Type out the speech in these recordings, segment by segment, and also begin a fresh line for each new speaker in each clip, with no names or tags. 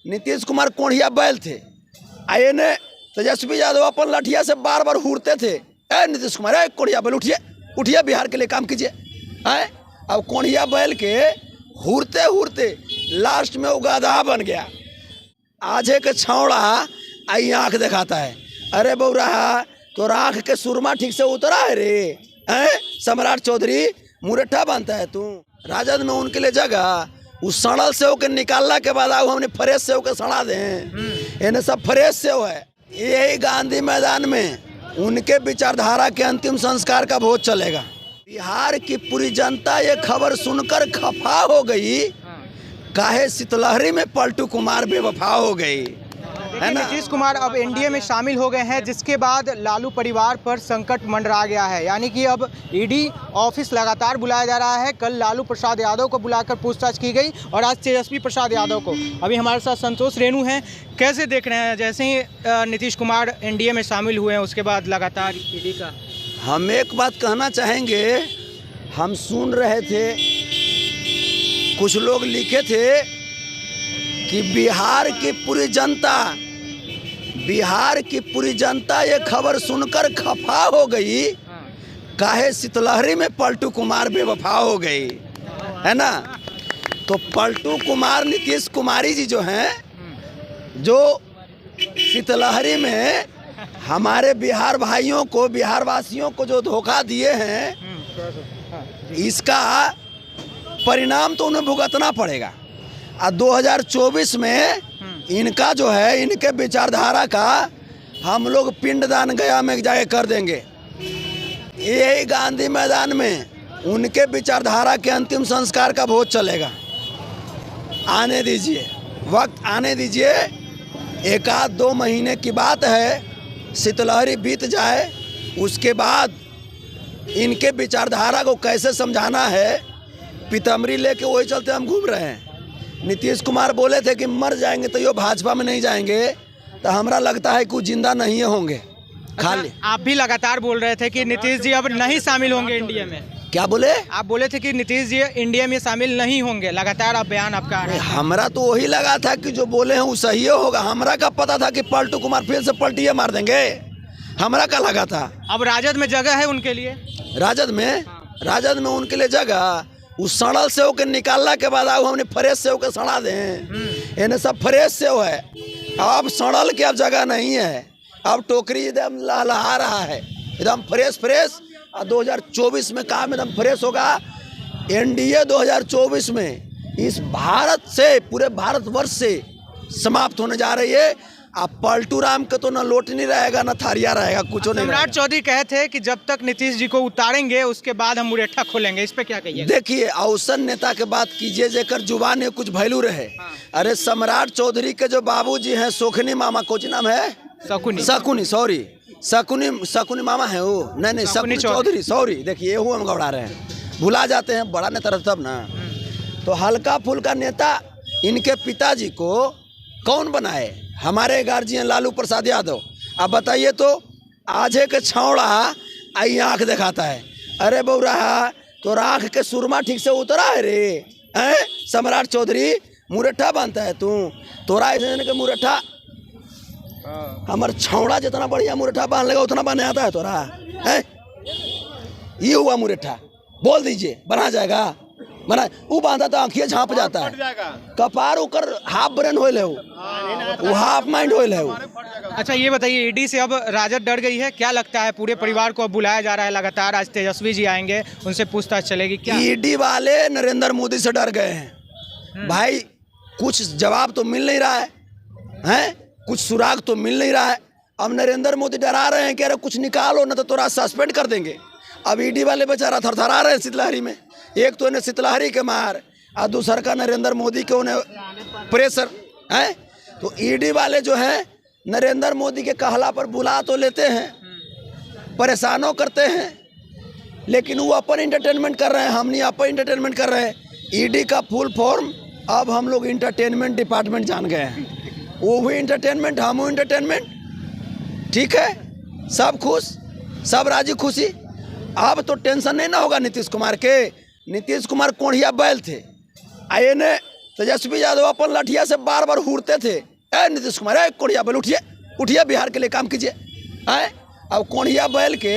नीतीश कुमार कोढ़िया बैल थे। आए ने तेजस्वी यादव अपन लठिया से बार बार हुरते थे, ए नीतीश कुमार ए कोढ़िया बैल उठिए उठिए, बिहार के लिए काम कीजिए। है अब कोढ़िया बैल के हुरते हुरते लास्ट में वो गधा बन गया। आजे के छौड़ा आई आँख दिखाता है, अरे बौरा तो आँख के सुरमा ठीक से उतरा है रे। हैं सम्राट चौधरी मुरट्ठा बनता है तू। राजद में उनके लिए जगह उस सड़ल सेव के निकालने के बाद आओ हमने फ्रेश सेव के सड़ा दें, इन्हें सब फ्रेश सेव है। यही गांधी मैदान में उनके विचारधारा के अंतिम संस्कार का भोज चलेगा। बिहार की पूरी जनता ये खबर सुनकर खफा हो गई, काहे शीतलहरी में पलटू कुमार बेवफा हो गई, है ना।
नीतीश कुमार अब एनडीए में शामिल हो गए हैं, जिसके बाद लालू परिवार पर संकट मंडरा गया है। यानी कि अब ईडी ऑफिस लगातार बुलाया जा रहा है। कल लालू प्रसाद यादव को बुलाकर पूछताछ की गई और आज तेजस्वी प्रसाद यादव को। अभी हमारे साथ संतोष रेणु हैं। कैसे देख रहे हैं, जैसे ही नीतीश कुमार एनडीए में शामिल हुए हैं उसके बाद लगातार ईडी का?
हम एक बात कहना चाहेंगे, हम सुन रहे थे कुछ लोग लिखे थे कि बिहार की पूरी जनता ये खबर सुनकर खफा हो गई, काहे शीतलहरी में पलटू कुमार बेवफा हो गई, है ना। तो पलटू कुमार नीतीश कुमारी जी जो हैं, जो शीतलहरी में हमारे बिहार भाइयों को, बिहार वासियों को जो धोखा दिए हैं, इसका परिणाम तो उन्हें भुगतना पड़ेगा। 2024 में इनका जो है, इनके विचारधारा का हम लोग पिंडदान गया में जाके कर देंगे। यही गांधी मैदान में उनके विचारधारा के अंतिम संस्कार का भोज चलेगा। आने दीजिए, वक्त आने दीजिए, 1-2 महीने की बात है, शीतलहरी बीत जाए, उसके बाद इनके विचारधारा को कैसे समझाना है, पीताम्बरी लेके वही चलते हम घूम रहे हैं। नीतीश कुमार बोले थे कि मर जाएंगे तो ये भाजपा में नहीं जाएंगे, तो हमरा लगता है कि जिंदा नहीं होंगे खाली।
आप भी लगातार बोल रहे थे कि नीतीश जी अब नहीं शामिल होंगे इंडिया में।
क्या बोले?
आप बोले थे कि नीतीश जी इंडिया में शामिल नहीं होंगे, लगातार आप बयान आपका आ रहा है।
हमरा तो वही लगा था कि जो बोले हैं वो सही होगा। हमरा का पता था कि पलटू कुमार फिर से पलटिए मार देंगे, हमरा का लगा था। अब
राजद में जगह है उनके लिए?
राजद में उनके लिए जगह उस सड़ल सेव के निकालने के बाद आओ हमने फ्रेश सेव के सड़ा दें, इन्हें सब फ्रेश सेव है। अब सड़ल की अब जगह नहीं है, अब टोकरी एकदम लहलहा रहा है, एकदम फ्रेश। और 2024 में काम एकदम फ्रेश होगा। एनडीए 2024 में इस भारत से, पूरे भारतवर्ष से समाप्त होने जा रही है। अब पलटू राम के तो ना लोटनी रहेगा ना थारिया रहेगा, कुछ नहीं।
सम्राट चौधरी कहे थे कि जब तक नीतीश जी को उतारेंगे उसके बाद हम मुरेठा खोलेंगे, इस पे क्या कहिए?
देखिए, अवसन नेता के बात कीजिए जेकर जुबान में कुछ वैल्यू रहे। अरे सम्राट चौधरी के जो बाबूजी हैं, शोखनी मामा, कुछ नाम है, शकुनी मामा है वो, नहीं शकुनी चौधरी, सॉरी। देखिए वो हम गौड़ा रहे हैं, भुला जाते हैं, बड़ा नेता रहता तब ना। तो हल्का फुल्का नेता इनके पिताजी को कौन बनाए? हमारे गार्जियन लालू प्रसाद यादव। अब बताइए तो, आजे के छौड़ा आई आँख दिखाता है, अरे बौरा तो आँख के सुरमा ठीक से उतरा है रे। हैं सम्राट चौधरी मुरट्ठा बनता है तू, तोरा के मुरट्ठा, हमार छौड़ा जितना बढ़िया मुरट्ठा बांध लेगा उतना बने आता है तोरा? है ये हुआ मुरट्ठा, बोल दीजिए बना जाएगा, बना वो बांधा तो आँखिए झाँप जाता है, कपार उकर हाफ ब्रेन होल है, वो हाफ माइंड होल है वो।
अच्छा ये बताइए, ईडी से अब राजद डर गई है, क्या लगता है? पूरे परिवार को अब बुलाया जा रहा है लगातार, आज तेजस्वी जी आएंगे, उनसे पूछताछ चलेगी क्या?
ईडी वाले नरेंद्र मोदी से डर गए हैं भाई, कुछ जवाब तो मिल नहीं रहा है, कुछ सुराग तो मिल नहीं रहा है। अब नरेंद्र मोदी डरा रहे हैं कि अरे कुछ निकालो ना तो तोरा सस्पेंड कर देंगे। अब ईडी वाले बेचारा थरथरा रहे हैं शीतलहरी में, एक तो इन्हें शीतलहरी के मार और दूसरा का नरेंद्र मोदी के उन्हें प्रेशर है। तो ईडी वाले जो हैं नरेंद्र मोदी के कहला पर बुला तो लेते हैं, परेशानों करते हैं, लेकिन वो अपन इंटरटेनमेंट कर रहे हैं, हम नहीं अपन इंटरटेनमेंट कर रहे हैं। ईडी का फुल फॉर्म अब हम लोग इंटरटेनमेंट डिपार्टमेंट जान गए हैं, वो भी इंटरटेनमेंट, हम इंटरटेनमेंट, ठीक है। सब खुश, सब राजी खुशी। अब तो टेंशन नहीं ना होगा नीतीश कुमार के। नीतीश कुमार कोढ़िया बैल थे, आए ने तेजस्वी यादव अपन लाठिया से बार बार हुरते थे, ए नीतीश कुमार, ए कोढ़िया बैल उठिए, उठिए बिहार के लिए काम कीजिए। है अब कोढ़िया बैल के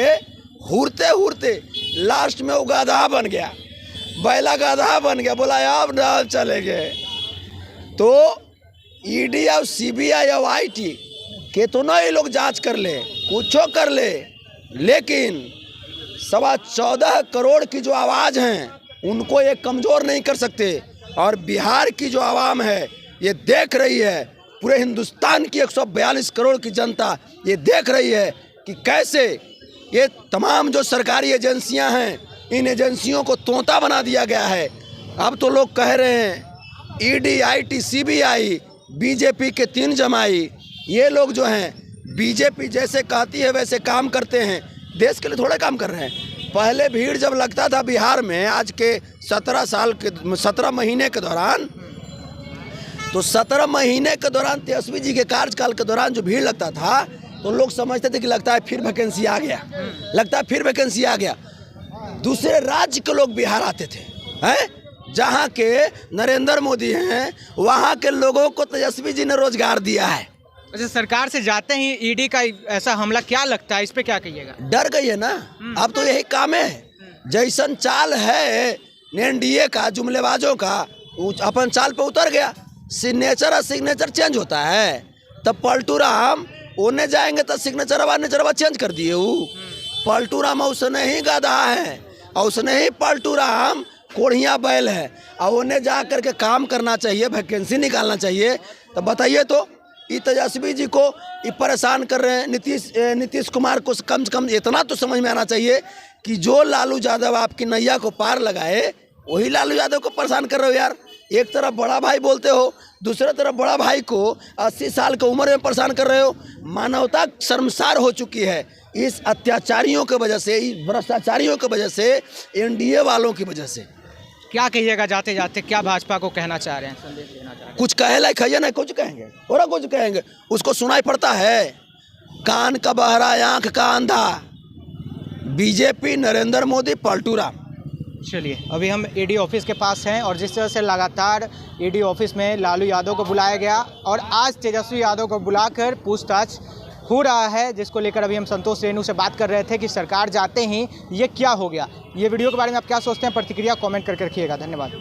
हुरते हुरते लास्ट में वो गधा बन गया, बैला गधा बन गया, बोला अब ना चलेंगे। तो ईडी और सीबीआई और आईटी कितना ही लोग जांच कर ले, कुछो कर ले, लेकिन 14.25 करोड़ की जो आवाज़ हैं उनको ये कमज़ोर नहीं कर सकते। और बिहार की जो आवाम है ये देख रही है, पूरे हिंदुस्तान की 142 करोड़ की जनता ये देख रही है कि कैसे ये तमाम जो सरकारी एजेंसियां हैं, इन एजेंसियों को तोता बना दिया गया है। अब तो लोग कह रहे हैं ईडी, आईटी, सीबीआई, बीजेपी के 3 जमाई, ये लोग जो हैं बीजेपी जैसे कहती है वैसे काम करते हैं, देश के लिए थोड़ा काम कर रहे हैं। पहले भीड़ जब लगता था बिहार में, आज के 17 महीने के दौरान, तो 17 महीने के दौरान तेजस्वी जी के कार्यकाल के दौरान जो भीड़ लगता था तो लोग समझते थे कि लगता है फिर वैकेंसी आ गया, लगता है फिर वैकेंसी आ गया। दूसरे राज्य के लोग बिहार आते थे, हैं जहाँ के नरेंद्र मोदी हैं वहाँ के लोगों को तेजस्वी जी ने रोजगार दिया है।
अच्छा, सरकार से जाते ही ईडी का ऐसा हमला क्या लगता है, इस पे क्या कहिएगा?
डर गई है ना, अब तो यही काम है। जैसन चाल है एनडीए का, जुमलेबाजों का, अपन चाल पे उतर गया। सिग्नेचर चेंज होता है, तब पलटू राम ओने जाएंगे तो सिग्नेचर चेंज कर दिए। वो पलटू राम उसने ही गधा है और उसने ही पलटू राम कोढ़िया बैल है, और उन्हें जा करके काम करना चाहिए, वैकेंसी निकालना चाहिए। तो बताइए, तो ये तेजस्वी जी को ये परेशान कर रहे हैं। नीतीश कुमार को कम से कम इतना तो समझ में आना चाहिए कि जो लालू यादव आपकी नैया को पार लगाए वही लालू यादव को परेशान कर रहे हो यार। एक तरफ बड़ा भाई बोलते हो, दूसरे तरफ बड़ा भाई को 80 साल की उम्र में परेशान कर रहे हो। मानवता शर्मसार हो चुकी है इस अत्याचारियों की वजह से, इस भ्रष्टाचारियों की वजह से, एनडीए वालों की वजह से।
क्या कहिएगा जाते जाते, क्या भाजपा को कहना चाह रहे हैं, संदेश देना चाह रहे हैं?
कुछ कहे लायक है ना, कुछ कहेंगे और कुछ कहेंगे, उसको सुनाई पड़ता है। कान का बहरा, आंख का अंधा, बीजेपी, नरेंद्र मोदी, पलटू राम।
चलिए, अभी हम ईडी ऑफिस के पास हैं और जिस तरह से लगातार ईडी ऑफिस में लालू यादव को बुलाया गया और आज तेजस्वी यादव को बुलाकर पूछताछ हो रहा है, जिसको लेकर अभी हम संतोष रेणु से बात कर रहे थे कि सरकार जाते ही ये क्या हो गया। ये वीडियो के बारे में आप क्या सोचते हैं, प्रतिक्रिया कमेंट करके रखिएगा। धन्यवाद।